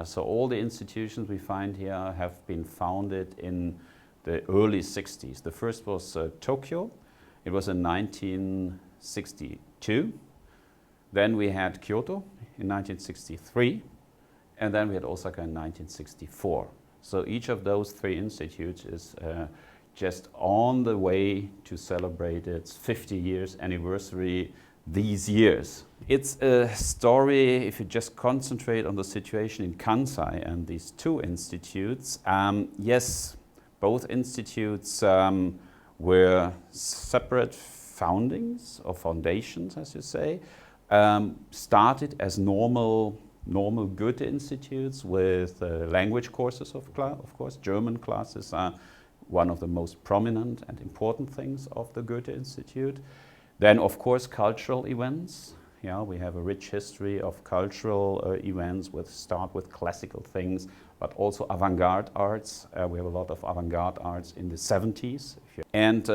So all the institutions we find here have been founded in the early 60s. The first was Tokyo. It was in 1962. Then we had Kyoto in 1963. And then we had Osaka in 1964. So each of those three institutes is just on the way to celebrate its 50 years anniversary these years. It's a story, if you just concentrate on the situation in Kansai and these two institutes, yes, both institutes were separate foundings or foundations, as you say, started as normal Goethe institutes with language courses, of course. German classes are one of the most prominent and important things of the Goethe Institute. Then, of course, cultural events. Yeah, we have a rich history of cultural events start with classical things, but also avant-garde arts. We have a lot of avant-garde arts in the 70s. And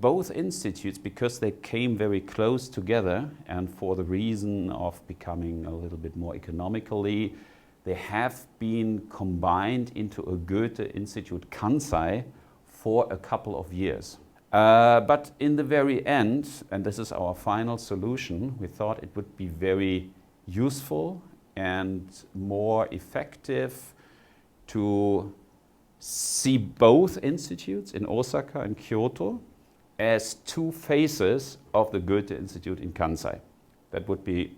both institutes, because they came very close together and for the reason of becoming a little bit more economically, they have been combined into a Goethe Institute Kansai for a couple of years. But in the very end, and this is our final solution, we thought it would be very useful and more effective to see both institutes in Osaka and Kyoto as two phases of the Goethe Institute in Kansai. That would be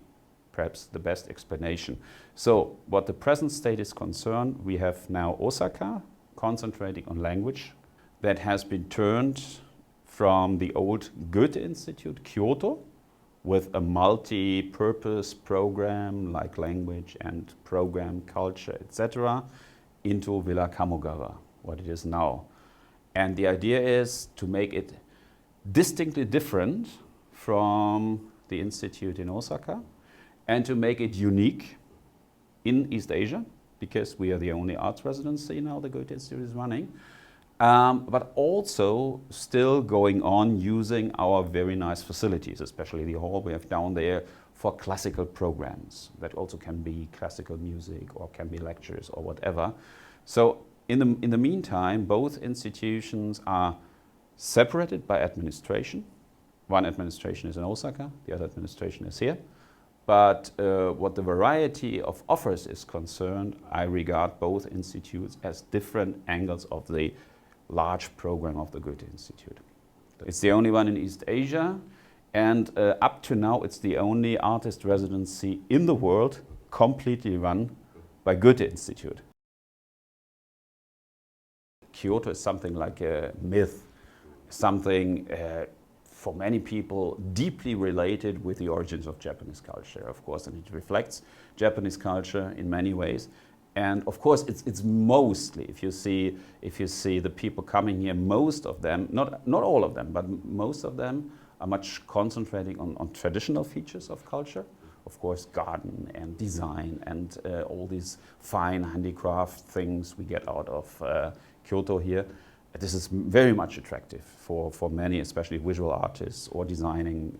perhaps the best explanation. So, what the present state is concerned, we have now Osaka concentrating on language that has been turned from the old Goethe Institute, Kyoto, with a multi-purpose program like language and program culture, etc., into Villa Kamogawa, what it is now. And the idea is to make it distinctly different from the institute in Osaka and to make it unique in East Asia, because we are the only arts residency now the Goethe Institute is running. But also still going on using our very nice facilities, especially the hall we have down there for classical programs. That also can be classical music or can be lectures or whatever. So in the meantime, both institutions are separated by administration. One administration is in Osaka, the other administration is here. But what the variety of offers is concerned, I regard both institutes as different angles of the large program of the Goethe Institute. It's the only one in East Asia, and up to now it's the only artist residency in the world completely run by Goethe Institute. Kyoto is something like a myth, something for many people deeply related with the origins of Japanese culture, of course, and it reflects Japanese culture in many ways. And of course, it's mostly, if you see the people coming here, most of them, not all of them, but most of them are much concentrating on traditional features of culture. Of course, garden and design and all these fine handicraft things we get out of Kyoto here. This is very much attractive for many, especially visual artists or design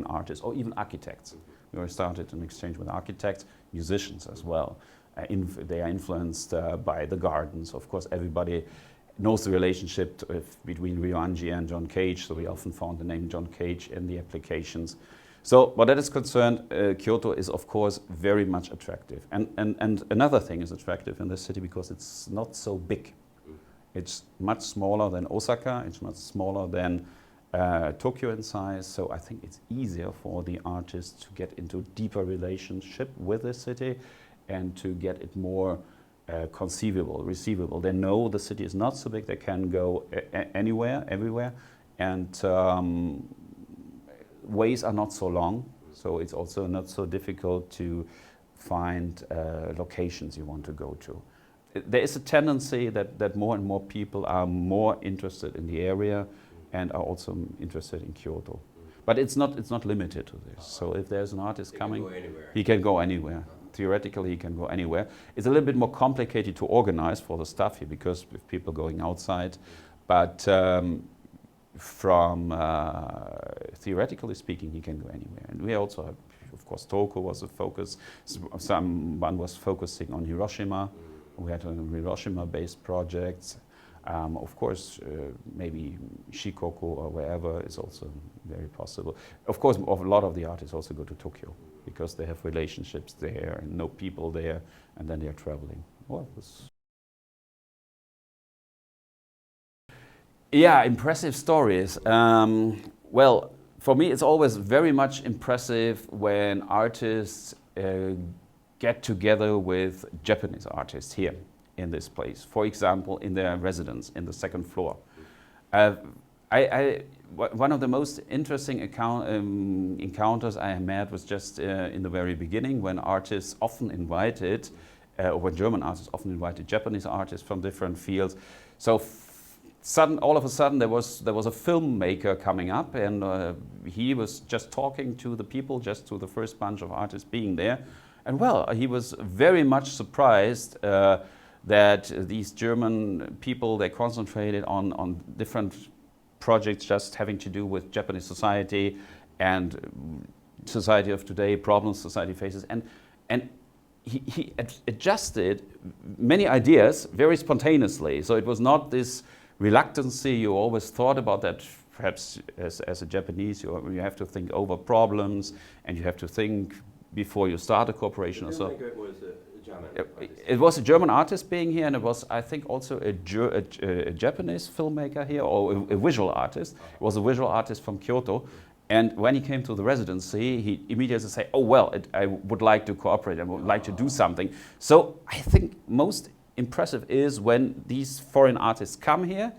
artists or even architects. We started an exchange with architects, musicians as well. They are influenced by the gardens. Of course, everybody knows the relationship between Ryoanji and John Cage, so we often found the name John Cage in the applications. So, what that is concerned, Kyoto is of course very much attractive. And another thing is attractive in this city because it's not so big. It's much smaller than Osaka, it's much smaller than Tokyo in size, so I think it's easier for the artists to get into deeper relationship with the city and to get it more receivable. They know the city is not so big, they can go anywhere, everywhere, and ways are not so long, so it's also not so difficult to find locations you want to go to. There is a tendency that more and more people are more interested in the area and are also interested in Kyoto. But it's not limited to this. So if there's an artist coming, he can go anywhere. Theoretically, he can go anywhere. It's a little bit more complicated to organize for the staff here because with people going outside. But from theoretically speaking, he can go anywhere. And we also have of course, Tokyo was a focus. Someone was focusing on Hiroshima. We had Hiroshima-based projects. Of course, maybe Shikoku or wherever is also very possible. Of course, a lot of the artists also go to Tokyo because they have relationships there and know people there, and then they're traveling. Well, yeah, impressive stories. Well, for me, it's always very much impressive when artists get together with Japanese artists here in this place. For example, in their residence in the second floor. One of the most interesting encounters I had was just in the very beginning, when artists often invited, or when German artists often invited Japanese artists from different fields. So all of a sudden there was a filmmaker coming up, and he was just talking to the people, just to the first bunch of artists being there. And well, he was very much surprised that these German people, they concentrated on different projects just having to do with Japanese society and society of today, problems society faces. And he adjusted many ideas very spontaneously. So it was not this reluctancy you always thought about, that perhaps as a Japanese you have to think over problems and you have to think before you start a cooperation or so. It was a German artist. It was a German artist being here, and it was, I think, also a Japanese filmmaker here, or a visual artist. It was a visual artist from Kyoto. And when he came to the residency, he immediately said, oh, well, I would like to cooperate, I would like to do something. So I think most impressive is when these foreign artists come here,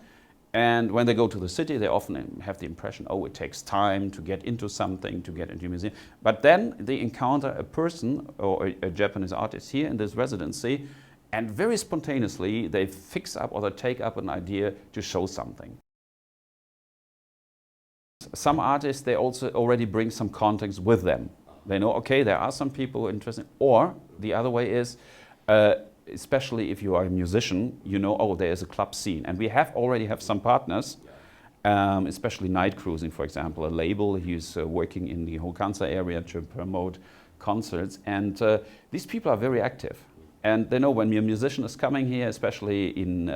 and when they go to the city, they often have the impression, oh, it takes time to get into something, to get into a museum. But then they encounter a person or a Japanese artist here in this residency, and very spontaneously they fix up or they take up an idea to show something. Some artists, they also already bring some context with them. They know, okay, there are some people interested. Or the other way is, especially if you are a musician, you know, oh, there is a club scene. And we already have some partners, especially Night Cruising, for example, a label who's working in the Hokansa area to promote concerts. And these people are very active. And they know when a musician is coming here, especially in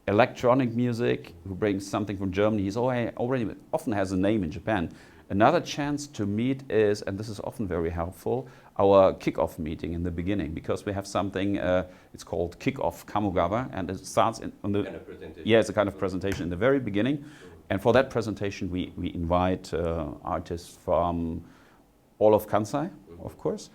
electronic music, who brings something from Germany, he's already often has a name in Japan. Another chance to meet is, and this is often very helpful, our kick-off meeting in the beginning, because we have something, it's called Kick-Off Kamogawa, and it starts on the... Kind of presentation. Yeah, it's a kind of presentation in the very beginning. And for that presentation, we invite artists from all of Kansai, of course.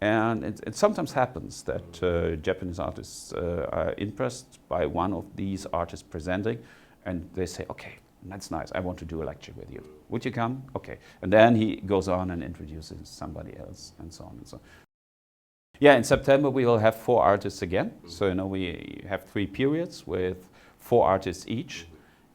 And it sometimes happens that Japanese artists are impressed by one of these artists presenting, and they say, okay, that's nice, I want to do a lecture with you. Would you come? Okay. And then he goes on and introduces somebody else, and so on and so on. Yeah, in September we will have 4 artists again. So, you know, we have 3 periods with 4 artists each.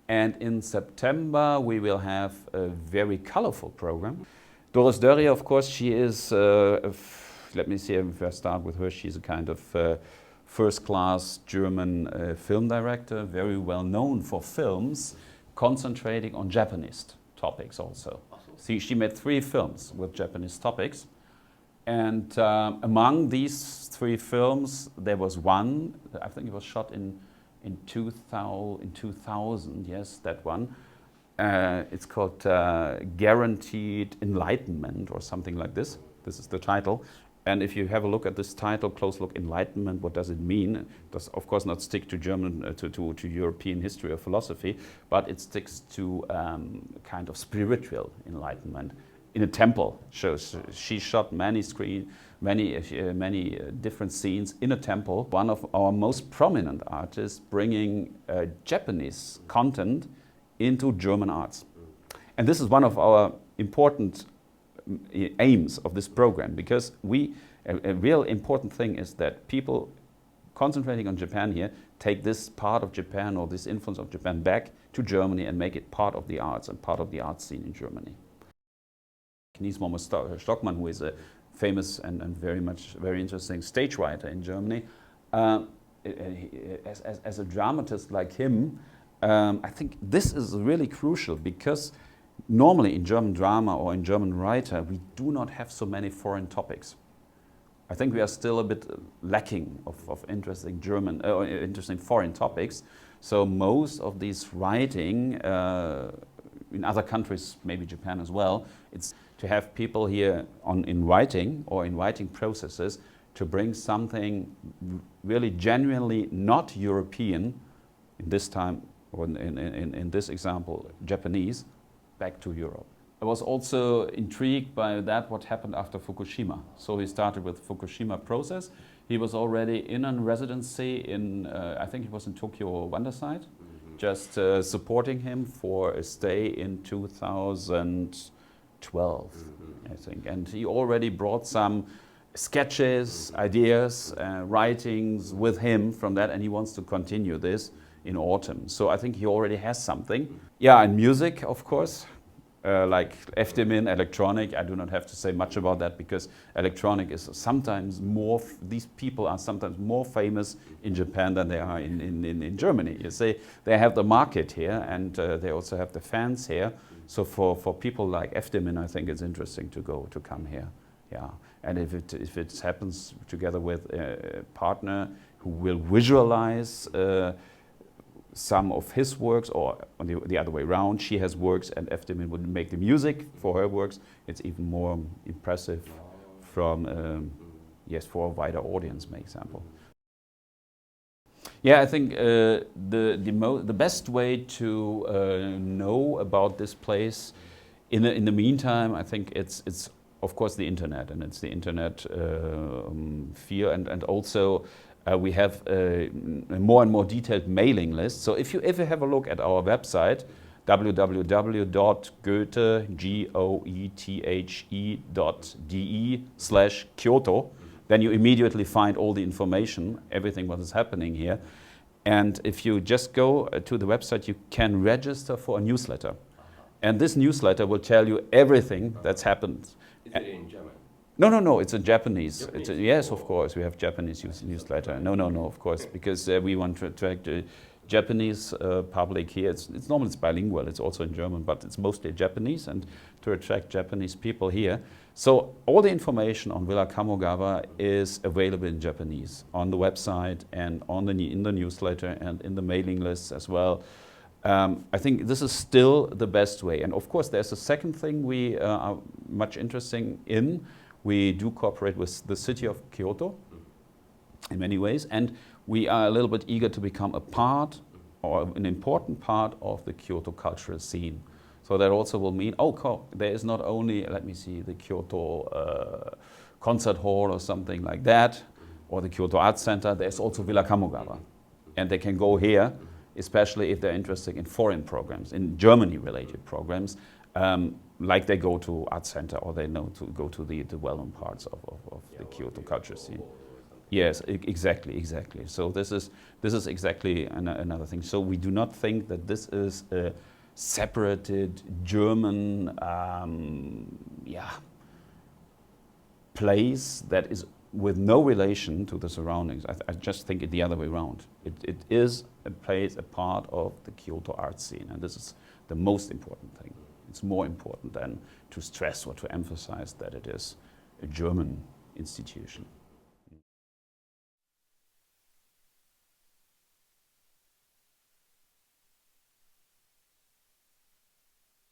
And in September we will have a very colorful program. Doris Dörrier, of course, she is... let me see if I start with her. She's a kind of first-class German film director, very well known for films, concentrating on Japanese topics also. Awesome. See, she made 3 films with Japanese topics. And among these 3 films, there was one, I think it was shot in 2000, yes, that one. It's called Guaranteed Enlightenment or something like this. This is the title. And if you have a look at this title, close look, enlightenment, what does it mean? It does, of course, not stick to German, to European history or philosophy, but it sticks to kind of spiritual enlightenment in a temple. She shot many different scenes in a temple. One of our most prominent artists bringing Japanese content into German arts. And this is one of our important aims of this program, because a real important thing is that people concentrating on Japan here take this part of Japan or this influence of Japan back to Germany and make it part of the arts and part of the art scene in Germany. Nies Stockmann, who is a famous and very interesting stage writer in Germany, as a dramatist like him, I think this is really crucial, because normally in German drama or in German writer, we do not have so many foreign topics. I think we are still a bit lacking of interesting interesting foreign topics. So most of these writing in other countries, maybe Japan as well, it's to have people here in writing or in writing processes to bring something really genuinely not European, in this time, or in this example, Japanese, back to Europe. I was also intrigued by that, what happened after Fukushima. So he started with Fukushima process. He was already in a residency in, I think it was in Tokyo Wanderside, just supporting him for a stay in 2012, I think. And he already brought some sketches, ideas, writings with him from that, and he wants to continue this in autumn. So I think he already has something. Yeah, and music, of course. Like FDMIN, electronic, I do not have to say much about that because electronic is sometimes more, these people are sometimes more famous in Japan than they are in Germany. You see, they have the market here and they also have the fans here. So for people like FDMIN, I think it's interesting to come here. Yeah, and if it happens together with a partner who will visualize some of his works, or on the other way around, she has works and FDMIN would make the music for her works, it's even more impressive from, yes, for a wider audience, for example. Yeah, I think the best way to know about this place in the meantime, I think it's of course the internet, and it's the internet field, and also we have a more and more detailed mailing list. So if you have a look at our website, www.goethe.de/Kyoto, then you immediately find all the information, everything what is happening here. And if you just go to the website, you can register for a newsletter. And this newsletter will tell you everything that's happened. Is it in German? No, it's a Japanese. Yes, of course, we have Japanese newsletter. No, of course, because we want to attract the Japanese public here. It's normally it's bilingual, it's also in German, but it's mostly Japanese, and to attract Japanese people here. So all the information on Villa Kamogawa is available in Japanese on the website and in the newsletter and in the mailing lists as well. I think this is still the best way. And of course, there's a second thing we are much interested in. We do cooperate with the city of Kyoto in many ways, and we are a little bit eager to become a part or an important part of the Kyoto cultural scene. So that also will mean, there is not only, let me see, the Kyoto concert hall or something like that, or the Kyoto Arts Center, there's also Villa Kamogawa. And they can go here, especially if they're interested in foreign programs, in Germany-related programs, like they go to Art Center or they know to go to the well-known parts of the Kyoto culture scene. Yes, exactly. So this is exactly another thing. So we do not think that this is a separated German place that is with no relation to the surroundings. I just think it the other way around. It is a place, a part of the Kyoto art scene, and this is the most important thing. It's more important than to stress or to emphasize that it is a German institution.